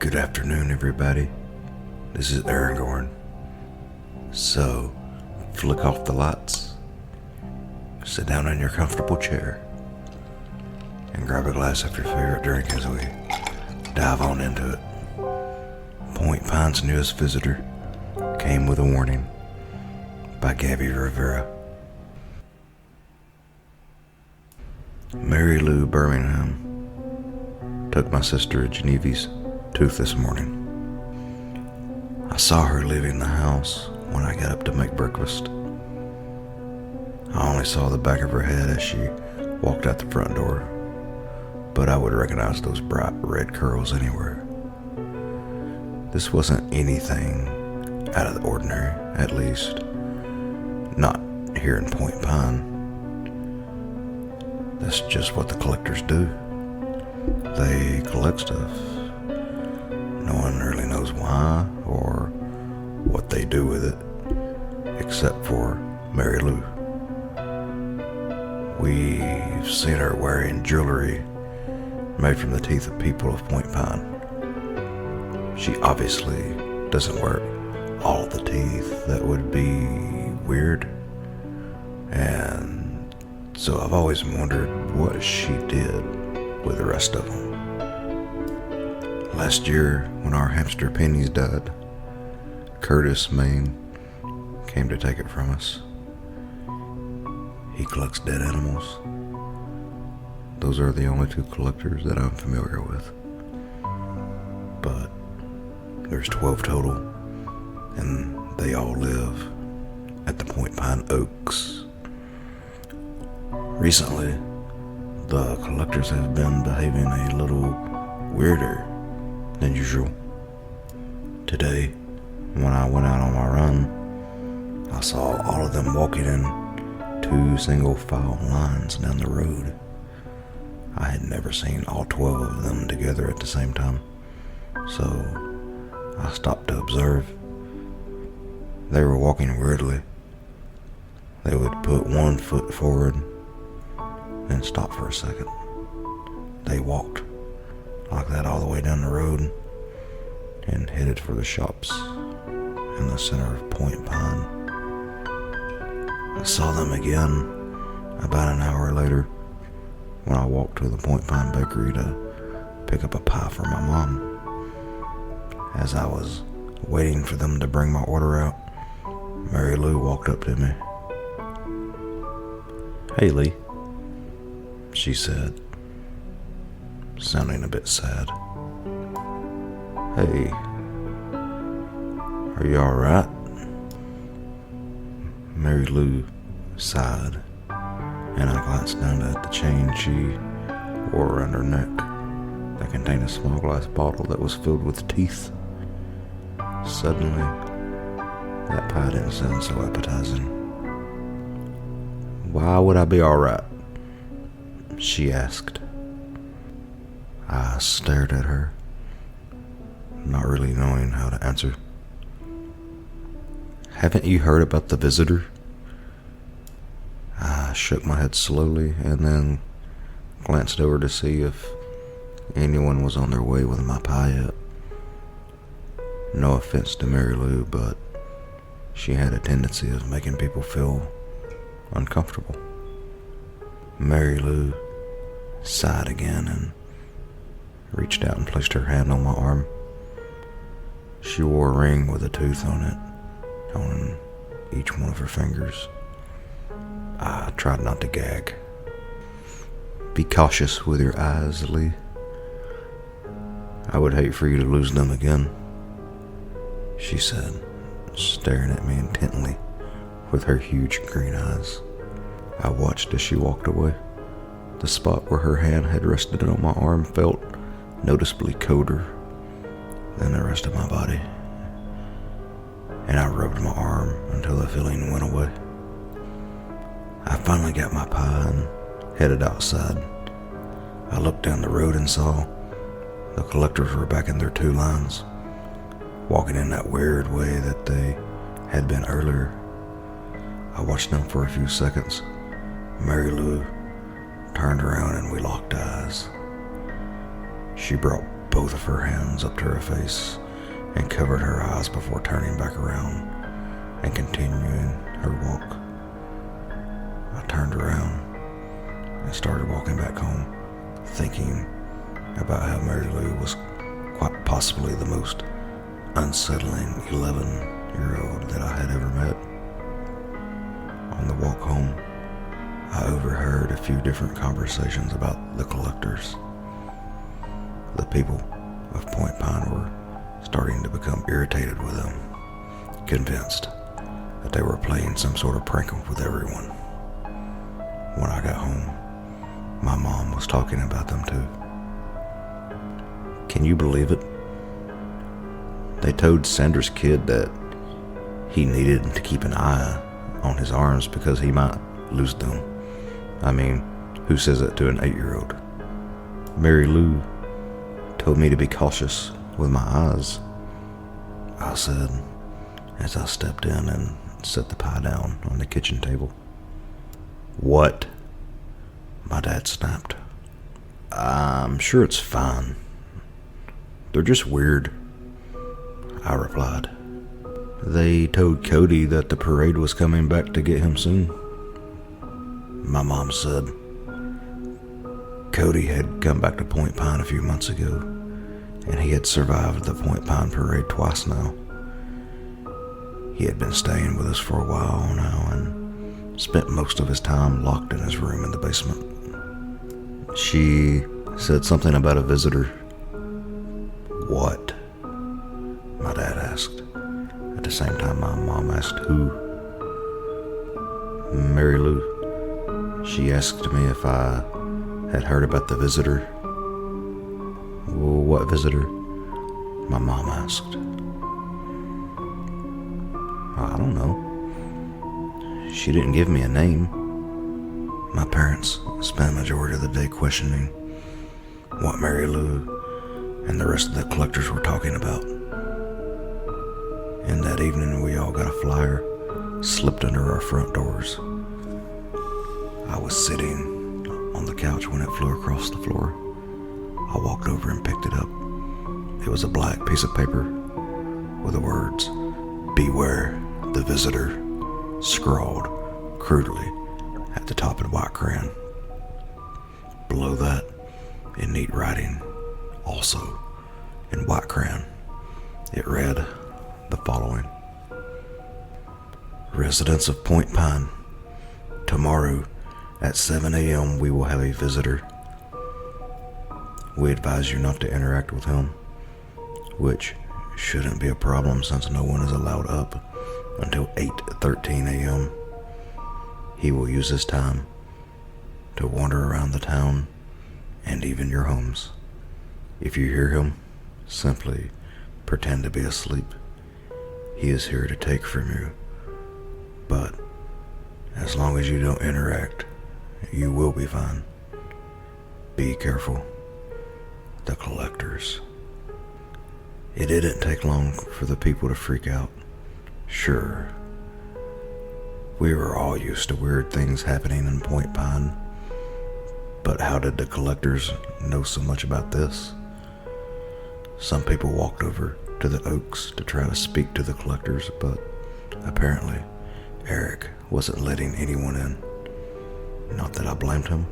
Good afternoon, everybody. This is Aragorn. So, flick off the lights, sit down in your comfortable chair, and grab a glass of your favorite drink as we dive on into it. Point Pine's newest visitor came with a warning by Gabby Rivera. Mary Lou Birmingham took my sister Geneviève's tooth this morning. I saw her leaving the house when I got up to make breakfast. I only saw the back of her head as she walked out the front door, but I would recognize those bright red curls anywhere. This wasn't anything out of the ordinary, at least not here in Point Pine. That's just what the collectors do. They collect stuff. No one really knows why or what they do with it, except for Mary Lou. We've seen her wearing jewelry made from the teeth of people of Point Pine. She obviously doesn't wear all the teeth. That would be weird. And so I've always wondered what she did with the rest of them. Last year, when our hamster Pennies died, Curtis Maine came to take it from us. He collects dead animals. Those are the only two collectors that I'm familiar with. But there's 12 total, and they all live at the Point Pine Oaks. Recently, the collectors have been behaving a little weirder than usual. Today, when I went out on my run, I saw all of them walking in two single file lines down the road. I had never seen all 12 of them together at the same time, so I stopped to observe. They were walking weirdly. They would put one foot forward, then stop for a second. They walked like that all the way down the road and headed for the shops in the center of Point Pine. I saw them again about an hour later when I walked to the Point Pine bakery to pick up a pie for my mom. As I was waiting for them to bring my order out, Mary Lou walked up to me. "Hey, Lee," she said, sounding a bit sad. "Hey, are you alright?" Mary Lou sighed, and I glanced down at the chain she wore around her neck that contained a small glass bottle that was filled with teeth. Suddenly, that pie didn't sound so appetizing. "Why would I be alright?" she asked. I stared at her, not really knowing how to answer. "Haven't you heard about the visitor?" I shook my head slowly and then glanced over to see if anyone was on their way with my pie yet. No offense to Mary Lou, but she had a tendency of making people feel uncomfortable. Mary Lou sighed again and reached out and placed her hand on my arm. She wore a ring with a tooth on it, on each one of her fingers. I tried not to gag. "Be cautious with your eyes, Lee. I would hate for you to lose them again," she said, staring at me intently with her huge green eyes. I watched as she walked away. The spot where her hand had rested on my arm felt noticeably colder than the rest of my body, and I rubbed my arm until the feeling went away. I finally got my pie and headed outside. I looked down the road and saw the collectors were back in their two lines, walking in that weird way that they had been earlier. I watched them for a few seconds. Mary Lou turned around and we locked eyes. She brought both of her hands up to her face and covered her eyes before turning back around and continuing her walk. I turned around and started walking back home, thinking about how Mary Lou was quite possibly the most unsettling 11-year-old that I had ever met. On the walk home, I overheard a few different conversations about the collectors. The people of Point Pine were starting to become irritated with them, convinced that they were playing some sort of prank with everyone. When I got home, my mom was talking about them too. Can you believe it? They told Sandra's kid that he needed to keep an eye on his arms because he might lose them. I mean, who says that to an 8-year-old? Mary Lou told me to be cautious with my eyes, I said as I stepped in and set the pie down on the kitchen table. What? My dad snapped. I'm sure it's fine. They're just weird, I replied. They told Cody that the parade was coming back to get him soon. My mom said Cody had come back to Point Pine a few months ago, and he had survived the Point Pine parade twice now. He had been staying with us for a while now and spent most of his time locked in his room in the basement. She said something about a visitor. What? My dad asked. At the same time, my mom asked who. Mary Lou. She asked me if I had heard about the visitor. Well, what visitor? My mom asked. I don't know. She didn't give me a name. My parents spent the majority of the day questioning what Mary Lou and the rest of the collectors were talking about. And that evening we all got a flyer slipped under our front doors. I was sitting on the couch when it flew across the floor. I walked over and picked it up. It was a black piece of paper with the words, "Beware the visitor," scrawled crudely at the top in white crayon. Below that, in neat writing, also in white crayon, it read the following. Residents of Point Pine, tomorrow at 7 a.m. we will have a visitor. We advise you not to interact with him, which shouldn't be a problem since no one is allowed up until 8:13 a.m. He will use his time to wander around the town and even your homes. If you hear him, simply pretend to be asleep. He is here to take from you, but as long as you don't interact, you will be fine. Be careful. The collectors. It didn't take long for the people to freak out. Sure, we were all used to weird things happening in Point Pine, but how did the collectors know so much about this? Some people walked over to the Oaks to try to speak to the collectors, but apparently Eric wasn't letting anyone in. Not that I blamed him.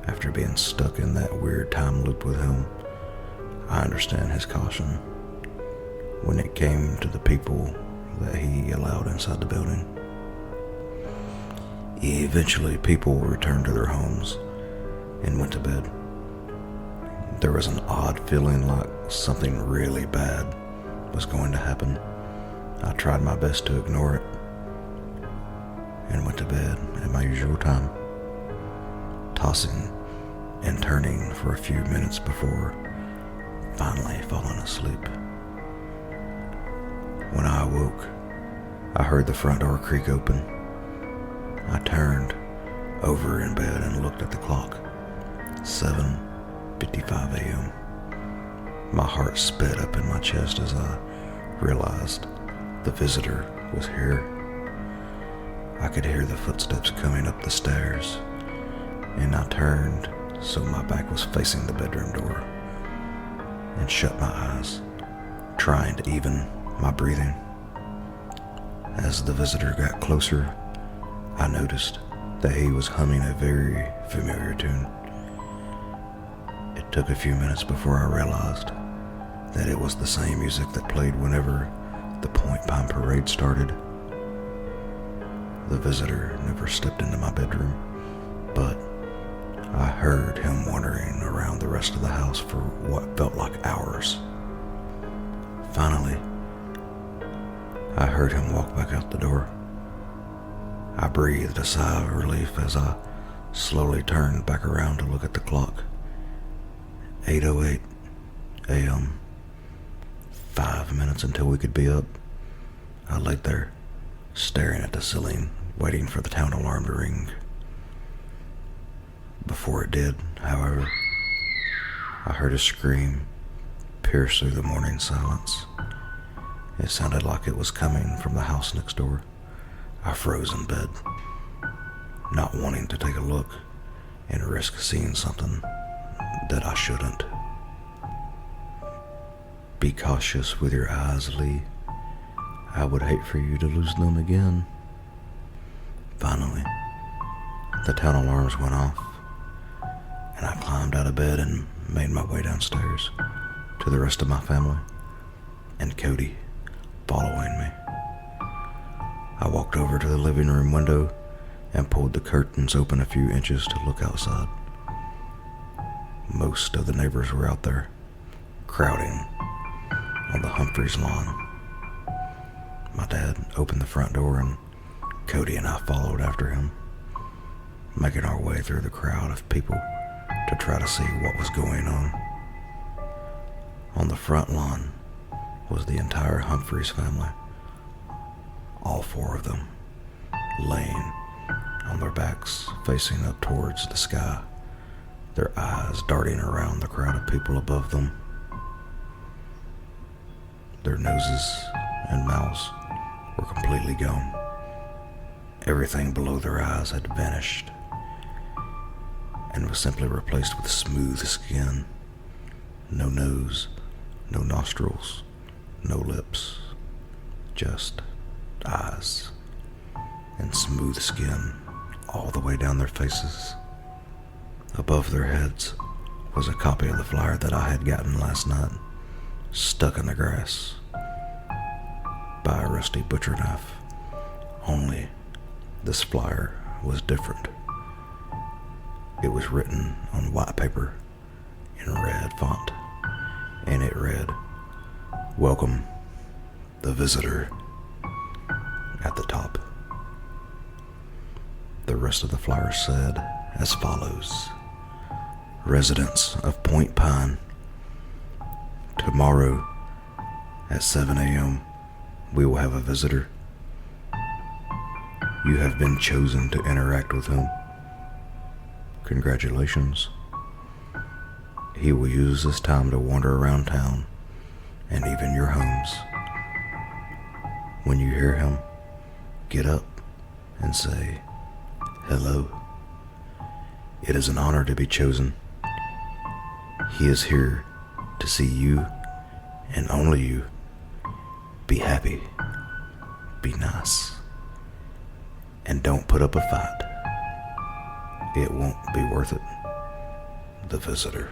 After being stuck in that weird time loop with him, I understand his caution when it came to the people that he allowed inside the building. Eventually, people returned to their homes and went to bed. There was an odd feeling like something really bad was going to happen. I tried my best to ignore it and went to bed at my usual time, tossing and turning for a few minutes before finally falling asleep. When I awoke, I heard the front door creak open. I turned over in bed and looked at the clock. 7:55 a.m. My heart sped up in my chest as I realized the visitor was here. I could hear the footsteps coming up the stairs, and I turned so my back was facing the bedroom door. and shut my eyes, trying to even my breathing. As the visitor got closer, I noticed that he was humming a very familiar tune. It took a few minutes before I realized that it was the same music that played whenever the Point Pine Parade started. The visitor never stepped into my bedroom, but I heard him wandering around the rest of the house for what felt like hours. Finally, I heard him walk back out the door. I breathed a sigh of relief as I slowly turned back around to look at the clock. 8:08 a.m. 5 minutes until we could be up. I laid there, staring at the ceiling, waiting for the town alarm to ring. Before it did, however, I heard a scream pierce through the morning silence. It sounded like it was coming from the house next door. I froze in bed, not wanting to take a look and risk seeing something that I shouldn't. Be cautious with your eyes, Lee. I would hate for you to lose them again. Finally, the town alarms went off, and I climbed out of bed and made my way downstairs to the rest of my family, and Cody following me. I walked over to the living room window and pulled the curtains open a few inches to look outside. Most of the neighbors were out there, crowding on the Humphreys lawn. My dad opened the front door and Cody and I followed after him, making our way through the crowd of people to try to see what was going on. On the front lawn was the entire Humphreys family, all four of them, laying on their backs facing up towards the sky, their eyes darting around the crowd of people above them. Their noses and mouths were completely gone. Everything below their eyes had vanished and was simply replaced with smooth skin. No nose, no nostrils, no lips, just eyes and smooth skin all the way down their faces. Above their heads was a copy of the flyer that I had gotten last night, stuck in the grass by a rusty butcher knife. Only this flyer was different. It was written on white paper in red font, and it read, "Welcome, the visitor," at the top. The rest of the flyer said as follows: "Residents of Point Pine, tomorrow at 7 a.m. we will have a visitor. You have been chosen to interact with him. Congratulations. He will use this time to wander around town and even your homes. When you hear him, get up and say, 'Hello.' It is an honor to be chosen. He is here to see you and only you. Be happy, be nice, and don't put up a fight. It won't be worth it. The visitor."